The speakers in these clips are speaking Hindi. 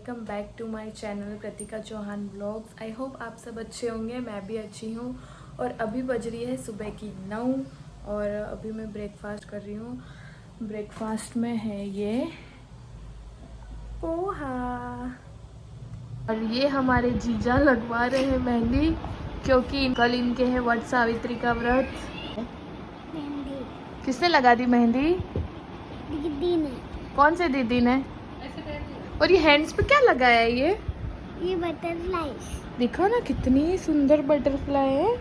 Welcome back to my channel Kritika Chauhan blogs. I hope आप सब अच्छे होंगे, मैं भी अच्छी हूँ। और अभी बज रही है सुबह की 9 और अभी मैं ब्रेकफास्ट कर रही हूँ। ब्रेकफास्ट में है ये पोहा और ये हमारे जीजा लगवा रहे हैं मेहंदी, क्योंकि कल इनके हैं वट सावित्री का व्रत। किसने लगा दी मेहंदी? दीदी ने। कौन से दीदी ने? और ये हैंड्स पे क्या लगाया है? ये बटरफ्लाई। देखो ना कितनी सुंदर बटरफ्लाई है।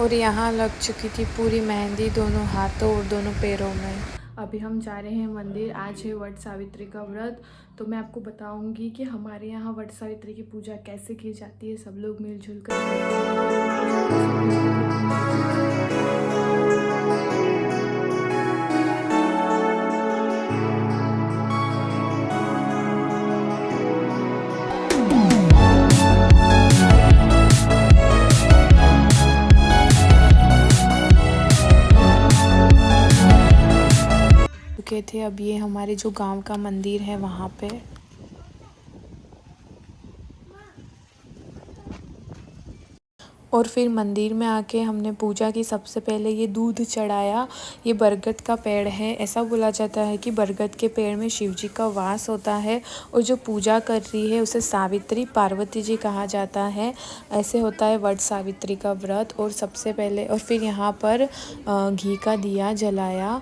और यहाँ लग चुकी थी पूरी मेहंदी दोनों हाथों और दोनों पैरों में। अभी हम जा रहे हैं मंदिर। आज है वट सावित्री का व्रत, तो मैं आपको बताऊंगी कि हमारे यहाँ वट सावित्री की पूजा कैसे की जाती है। सब लोग मिलजुल कर थे। अब ये हमारे जो गांव का मंदिर है वहाँ पे। और फिर मंदिर में आके हमने पूजा की। सबसे पहले ये दूध चढ़ाया। ये बरगद का पेड़ है। ऐसा बोला जाता है कि बरगद के पेड़ में शिव जी का वास होता है और जो पूजा कर रही है उसे सावित्री पार्वती जी कहा जाता है। ऐसे होता है वट सावित्री का व्रत। और सबसे पहले और फिर यहाँ पर घी का दिया जलाया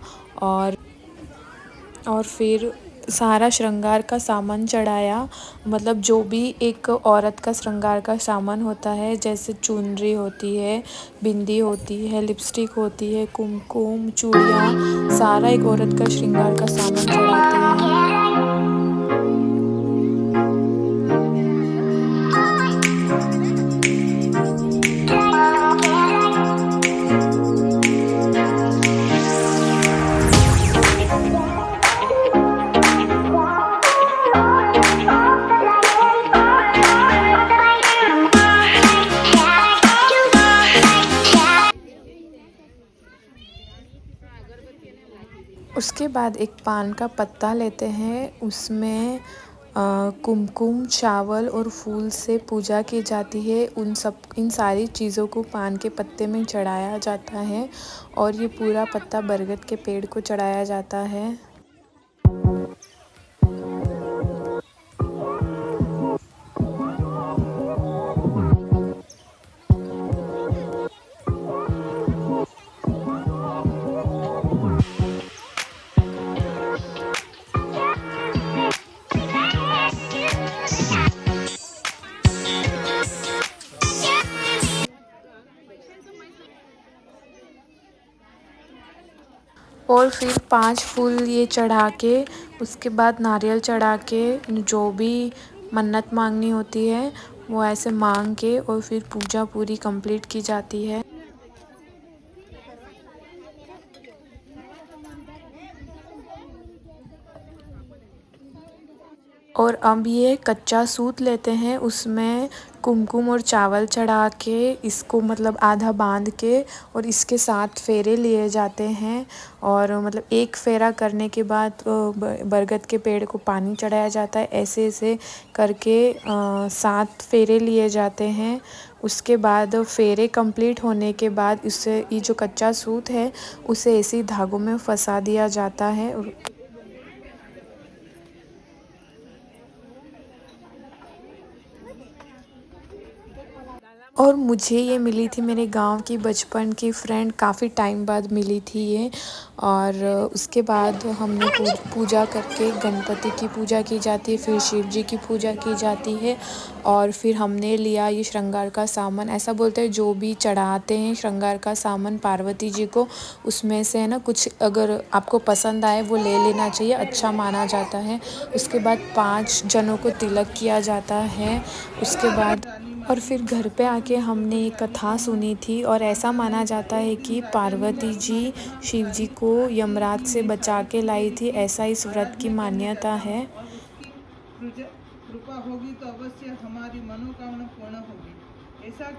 और फिर सारा श्रृंगार का सामान चढ़ाया। मतलब जो भी एक औरत का श्रृंगार का सामान होता है, जैसे चुनरी होती है, बिंदी होती है, लिपस्टिक होती है, कुमकुम, चूड़ियाँ, सारा एक औरत का श्रृंगार का सामान चढ़ाते हैं। उसके बाद एक पान का पत्ता लेते हैं, उसमें कुमकुम, चावल और फूल से पूजा की जाती है। इन सारी चीज़ों को पान के पत्ते में चढ़ाया जाता है और ये पूरा पत्ता बरगद के पेड़ को चढ़ाया जाता है। और फिर 5 फूल ये चढ़ा के उसके बाद नारियल चढ़ा के जो भी मन्नत मांगनी होती है वो ऐसे मांग के और फिर पूजा पूरी कंप्लीट की जाती है। और अब ये कच्चा सूत लेते हैं, उसमें कुमकुम और चावल चढ़ा के इसको मतलब आधा बांध के और इसके 7 फेरे लिए जाते हैं। और मतलब एक फेरा करने के बाद बरगद के पेड़ को पानी चढ़ाया जाता है। ऐसे ऐसे करके 7 फेरे लिए जाते हैं। उसके बाद फेरे कंप्लीट होने के बाद इससे ये जो कच्चा सूत है उसे ऐसे धागों में फंसा दिया जाता है। और मुझे ये मिली थी मेरे गांव की बचपन की फ्रेंड, काफ़ी टाइम बाद मिली थी ये। और उसके बाद हमने पूजा करके गणपति की पूजा की जाती है, फिर शिव जी की पूजा की जाती है। और फिर हमने लिया ये श्रृंगार का सामान। ऐसा बोलते हैं जो भी चढ़ाते हैं श्रृंगार का सामान पार्वती जी को, उसमें से है ना कुछ अगर आपको पसंद आए वो ले लेना चाहिए, अच्छा माना जाता है। उसके बाद 5 जनों को तिलक किया जाता है। उसके बाद और फिर घर पे आके हमने एक कथा सुनी थी और ऐसा माना जाता है कि पार्वती जी शिव जी को यमराज से बचा के लाई थी। ऐसा इस व्रत की मान्यता है। कृपा होगी तो अवश्य हमारी मनोकामना पूर्ण होगी। ऐसा